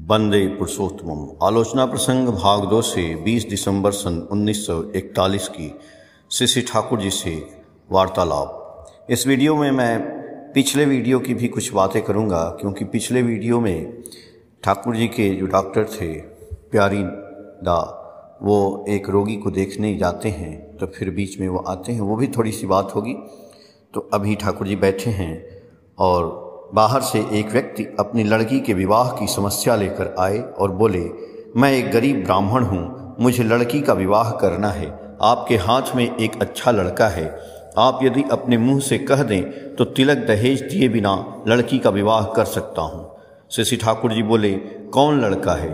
वंदे पुरुषोत्तमम। आलोचना प्रसंग भाग 2 से 20 दिसंबर सन 1941 की श्री ठाकुर जी से वार्तालाप। इस वीडियो में मैं पिछले वीडियो की भी कुछ बातें करूंगा, क्योंकि पिछले वीडियो में ठाकुर जी के जो डॉक्टर थे प्यारी दा, वो एक रोगी को देखने जाते हैं तो फिर बीच में वो आते हैं, वो भी थोड़ी सी बात होगी। तो अभी ठाकुर जी बैठे हैं और बाहर से एक व्यक्ति अपनी लड़की के विवाह की समस्या लेकर आए और बोले, मैं एक गरीब ब्राह्मण हूँ, मुझे लड़की का विवाह करना है। आपके हाथ में एक अच्छा लड़का है, आप यदि अपने मुंह से कह दें तो तिलक दहेज दिए बिना लड़की का विवाह कर सकता हूँ। श्री ठाकुर जी बोले, कौन लड़का है?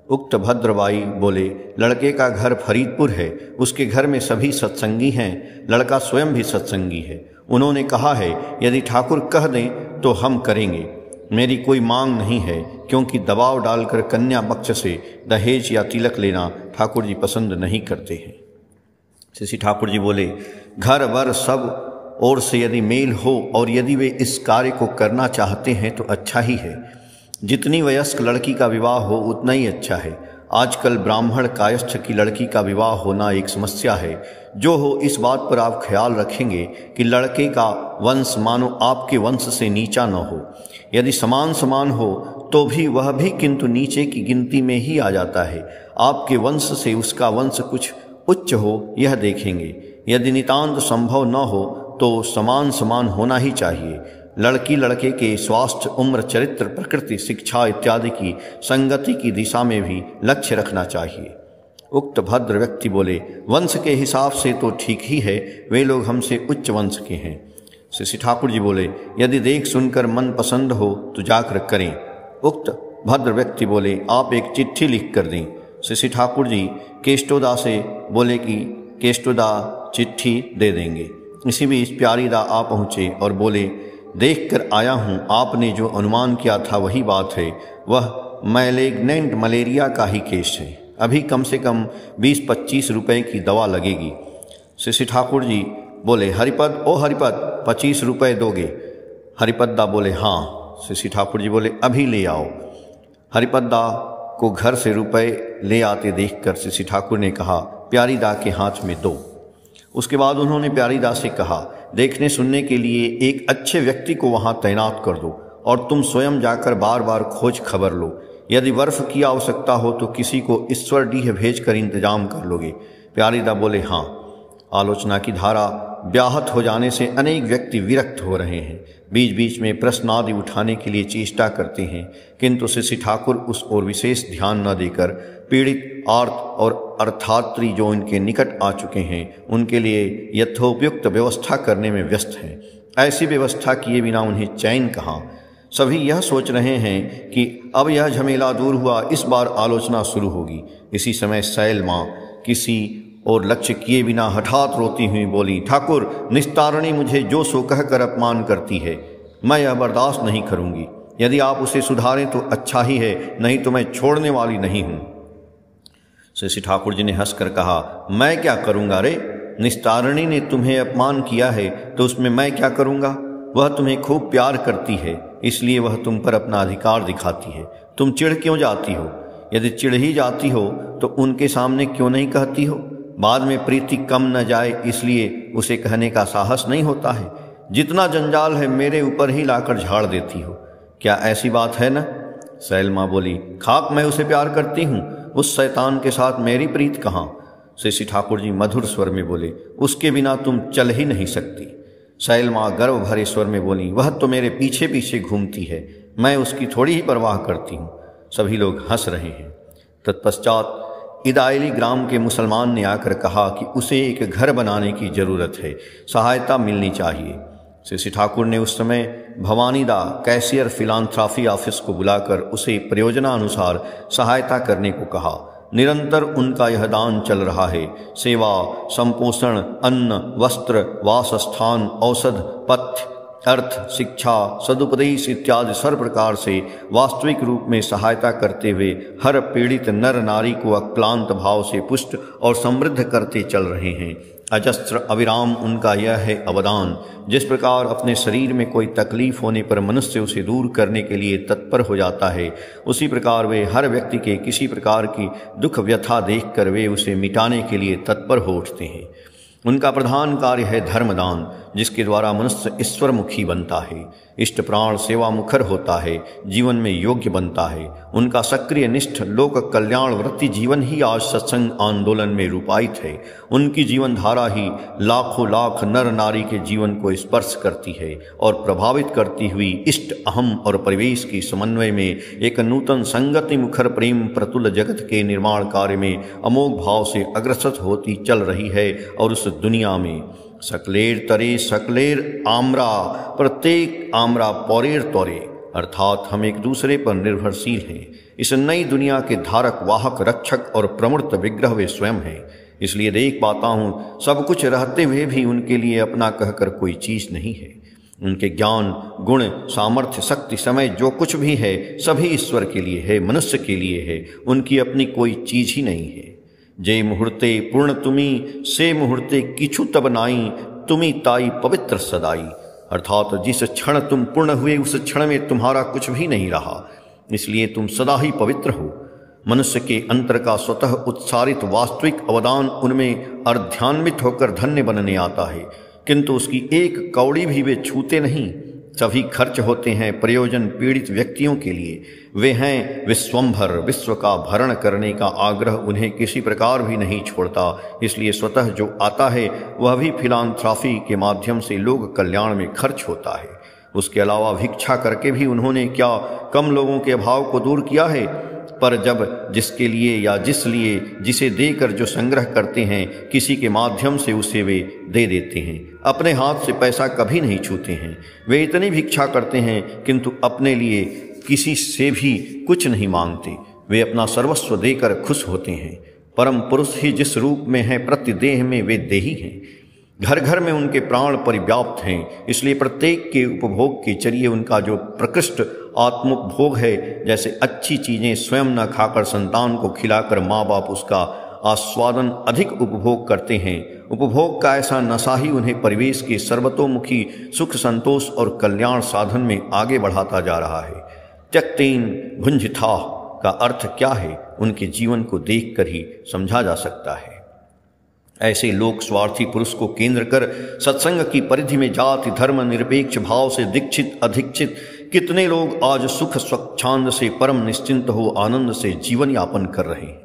उक्त भद्रबाई बोले, लड़के का घर फरीदपुर है, उसके घर में सभी सत्संगी हैं, लड़का स्वयं भी सत्संगी है। उन्होंने कहा है यदि ठाकुर कह दें तो हम करेंगे। मेरी कोई मांग नहीं है, क्योंकि दबाव डालकर कन्या पक्ष से दहेज या तिलक लेना ठाकुर जी पसंद नहीं करते हैं। श्री ठाकुर जी बोले, घर वर सब ओर से यदि मेल हो और यदि वे इस कार्य को करना चाहते हैं तो अच्छा ही है। जितनी वयस्क लड़की का विवाह हो उतना ही अच्छा है। आजकल ब्राह्मण कायस्थ की लड़की का विवाह होना एक समस्या है। जो हो, इस बात पर आप ख्याल रखेंगे कि लड़के का वंश मानो आपके वंश से नीचा न हो। यदि समान समान हो तो भी वह भी किंतु नीचे की गिनती में ही आ जाता है। आपके वंश से उसका वंश कुछ उच्च हो, यह देखेंगे। यदि नितांत संभव न हो तो समान समान होना ही चाहिए। लड़की लड़के के स्वास्थ्य, उम्र, चरित्र, प्रकृति, शिक्षा इत्यादि की संगति की दिशा में भी लक्ष्य रखना चाहिए। उक्त भद्र व्यक्ति बोले, वंश के हिसाब से तो ठीक ही है, वे लोग हमसे उच्च वंश के हैं। श्री ठाकुर जी बोले, यदि देख सुनकर मन पसंद हो तो जाकर करें। उक्त भद्र व्यक्ति बोले, आप एक चिट्ठी लिख कर दें। श्री ठाकुर जी केष्टोदा से बोले कि केष्टोदा चिट्ठी दे देंगे। इसी बीच प्यारी दा आ पहुँचे और बोले, देख कर आया हूँ, आपने जो अनुमान किया था वही बात है। वह मैलेग्नेंट मलेरिया का ही केस है। अभी कम से कम 20-25 रुपए की दवा लगेगी। श्री ठाकुर जी बोले, हरिपद, ओ हरिपद, 25 रुपये दोगे? हरिपद्दा बोले, हाँ। श्री ठाकुर जी बोले, अभी ले आओ। हरिपद्दा को घर से रुपए ले आते देखकर श्री ठाकुर ने कहा, प्यारी दा के हाथ में दो। उसके बाद उन्होंने प्यारी दा से कहा, देखने सुनने के लिए एक अच्छे व्यक्ति को वहां तैनात कर दो और तुम स्वयं जाकर बार बार खोज खबर लो। यदि बर्फ की आवश्यकता हो तो किसी को ईश्वरडीह भेजकर इंतजाम कर लोगे? प्यारी दा बोले, हाँ। आलोचना की धारा व्याहत हो जाने से अनेक व्यक्ति विरक्त हो रहे हैं, बीच बीच में प्रश्न आदि उठाने के लिए चेष्टा करते हैं, किंतु श्री ठाकुर उस ओर विशेष ध्यान न देकर पीड़ित, आर्त और अर्थात्री जो इनके निकट आ चुके हैं उनके लिए यथोपयुक्त व्यवस्था करने में व्यस्त हैं। ऐसी व्यवस्था किए बिना उन्हें चैन कहाँ। सभी यह सोच रहे हैं कि अब यह झमेला दूर हुआ, इस बार आलोचना शुरू होगी। इसी समय सैल माँ किसी और लक्ष्य किए बिना हठात रोती हुई बोली, ठाकुर, निस्तारणी मुझे जो सो कहकर अपमान करती है, मैं यह बर्दाश्त नहीं करूँगी। यदि आप उसे सुधारें तो अच्छा ही है, नहीं तो मैं छोड़ने वाली नहीं हूँ। श्री ठाकुर जी ने हंसकर कहा, मैं क्या करूँगा रे? निस्तारणी ने तुम्हें अपमान किया है तो उसमें मैं क्या करूँगा? वह तुम्हें खूब प्यार करती है, इसलिए वह तुम पर अपना अधिकार दिखाती है। तुम चिढ़ क्यों जाती हो? यदि चिढ़ ही जाती हो तो उनके सामने क्यों नहीं कहती हो? बाद में प्रीति कम न जाए इसलिए उसे कहने का साहस नहीं होता है। जितना जंजाल है मेरे ऊपर ही लाकर झाड़ देती हो। क्या ऐसी बात है न? सैल माँ बोली, खाक मैं उसे प्यार करती हूँ, उस शैतान के साथ मेरी प्रीत कहाँ? श्री ठाकुर जी मधुर स्वर में बोले, उसके बिना तुम चल ही नहीं सकती। सैल माँ गर्व भरे स्वर में बोली, वह तो मेरे पीछे पीछे घूमती है, मैं उसकी थोड़ी ही परवाह करती हूँ। सभी लोग हंस रहे हैं। तत्पश्चात इदायली ग्राम के मुसलमान ने आकर कहा कि उसे एक घर बनाने की जरूरत है, सहायता मिलनी चाहिए। श्री ठाकुर ने उस समय भवानीदा कैशियर फिलांथ्राफी ऑफिस को बुलाकर उसे प्रयोजनानुसार सहायता करने को कहा। निरंतर उनका यह दान चल रहा है। सेवा, संपोषण, अन्न, वस्त्र, वासस्थान, औषध, पथ्य, अर्थ, शिक्षा, सदुपदेश इत्यादि सर्व प्रकार से वास्तविक रूप में सहायता करते हुए हर पीड़ित नर नारी को अक्लांत भाव से पुष्ट और समृद्ध करते चल रहे हैं। अजस्त्र अविराम उनका यह है अवदान। जिस प्रकार अपने शरीर में कोई तकलीफ होने पर मनुष्य उसे दूर करने के लिए तत्पर हो जाता है, उसी प्रकार वे हर व्यक्ति के किसी प्रकार की दुख व्यथा देखकर वे उसे मिटाने के लिए तत्पर हो उठते हैं। उनका प्रधान कार्य है धर्मदान, जिसके द्वारा मनुष्य ईश्वरमुखी बनता है, इष्ट प्राण सेवा मुखर होता है, जीवन में योग्य बनता है। उनका सक्रिय निष्ठ लोक कल्याण वृत्ति जीवन ही आज सत्संग आंदोलन में रूपायित है। उनकी जीवन धारा ही लाखों लाख नर नारी के जीवन को स्पर्श करती है और प्रभावित करती हुई इष्ट अहम और परिवेश की समन्वय में एक नूतन संगति मुखर प्रेम प्रतुल जगत के निर्माण कार्य में अमोघ भाव से अग्रसर होती चल रही है। और उस दुनिया में सकलेर तरे सकलेर आम्रा, प्रत्येक आम्रा पौरेर तौरे, अर्थात हम एक दूसरे पर निर्भरशील हैं। इस नई दुनिया के धारक वाहक रक्षक और प्रमूर्त विग्रह वे स्वयं हैं। इसलिए देख पाता हूँ सब कुछ रहते हुए भी उनके लिए अपना कहकर कोई चीज़ नहीं है। उनके ज्ञान गुण सामर्थ्य शक्ति समय जो कुछ भी है सभी ईश्वर के लिए है, मनुष्य के लिए है। उनकी अपनी कोई चीज़ ही नहीं है। जे मुहूर्ते पूर्ण तुमी से मुहूर्ते किछु तब नाई, तुमी ताई पवित्र सदाई, अर्थात जिस क्षण तुम पूर्ण हुए उस क्षण में तुम्हारा कुछ भी नहीं रहा, इसलिए तुम सदा ही पवित्र हो। मनुष्य के अंतर का स्वतः उत्सारित वास्तविक अवदान उनमें अर्ध्यान्वित होकर धन्य बनने आता है, किंतु उसकी एक कौड़ी भी वे छूते नहीं। सभी खर्च होते हैं प्रयोजन पीड़ित व्यक्तियों के लिए। वे हैं विश्वंभर, विश्व का भरण करने का आग्रह उन्हें किसी प्रकार भी नहीं छोड़ता। इसलिए स्वतः जो आता है वह भी फिलांथ्रॉफी के माध्यम से लोक कल्याण में खर्च होता है। उसके अलावा भिक्षा करके भी उन्होंने क्या कम लोगों के अभाव को दूर किया है। पर जब जिसके लिए या जिस लिए जिसे देकर जो संग्रह करते हैं, किसी के माध्यम से उसे वे दे देते हैं। अपने हाथ से पैसा कभी नहीं छूते हैं। वे इतनी भिक्षा करते हैं किंतु अपने लिए किसी से भी कुछ नहीं मांगते। वे अपना सर्वस्व देकर खुश होते हैं। परम पुरुष ही जिस रूप में है प्रतिदेह में वे देही हैं। घर घर में उनके प्राण परिव्याप्त हैं। इसलिए प्रत्येक के उपभोग के चलिए उनका जो प्रकृष्ट आत्मोपभोग है, जैसे अच्छी चीज़ें स्वयं न खाकर संतान को खिलाकर माँ बाप उसका आस्वादन अधिक उपभोग करते हैं, उपभोग का ऐसा नशा ही उन्हें परिवेश के सर्वतोमुखी सुख संतोष और कल्याण साधन में आगे बढ़ाता जा रहा है। त्यक्तेन भुंजिथा का अर्थ क्या है, उनके जीवन को देखकर ही समझा जा सकता है। ऐसे लोक स्वार्थी पुरुष को केंद्र कर सत्संग की परिधि में जाति धर्म निरपेक्ष भाव से दीक्षित अधिक्षित कितने लोग आज सुख स्वच्छांद से परम निश्चिंत हो आनंद से जीवन यापन कर रहे हैं।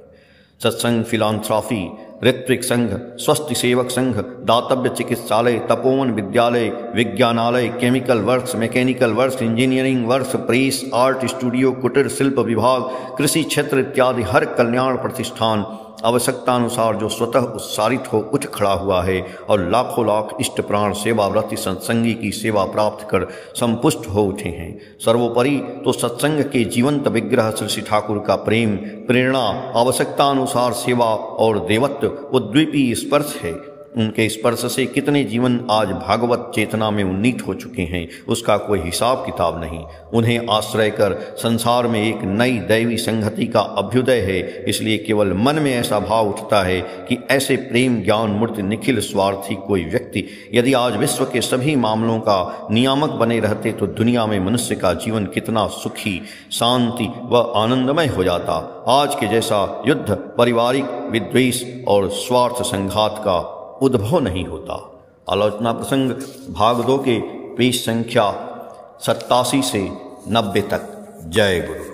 सत्संग फिलांथ्रॉफी ऋत्विक संघ स्वस्ति सेवक संघ दातव्य चिकित्सालय तपोवन विद्यालय विज्ञानालय chemical works mechanical works engineering works press art studio कुटीर शिल्प विभाग कृषि क्षेत्र इत्यादि हर कल्याण प्रतिष्ठान आवश्यकतानुसार जो स्वतः उत्सारित हो उठ खड़ा हुआ है और लाखों लाख इष्ट प्राण सेवाव्रती सत्संगी की सेवा प्राप्त कर संपुष्ट हो उठे हैं। सर्वोपरि तो सत्संग के जीवंत विग्रह श्री ठाकुर का प्रेम प्रेरणा आवश्यकतानुसार सेवा और देवत्व उद्दीपी स्पर्श है। उनके स्पर्श से कितने जीवन आज भागवत चेतना में उन्नीत हो चुके हैं, उसका कोई हिसाब किताब नहीं। उन्हें आश्रय कर संसार में एक नई दैवी संगति का अभ्युदय है। इसलिए केवल मन में ऐसा भाव उठता है कि ऐसे प्रेम ज्ञान मूर्ति निखिल स्वार्थी कोई व्यक्ति यदि आज विश्व के सभी मामलों का नियामक बने रहते तो दुनिया में मनुष्य का जीवन कितना सुखी शांति व आनंदमय हो जाता। आज के जैसा युद्ध पारिवारिक विद्वेष और स्वार्थ संघात का उद्भव नहीं होता। आलोचना प्रसंग भाग 2 के पेज संख्या 87 से 90 तक। जय गुरु।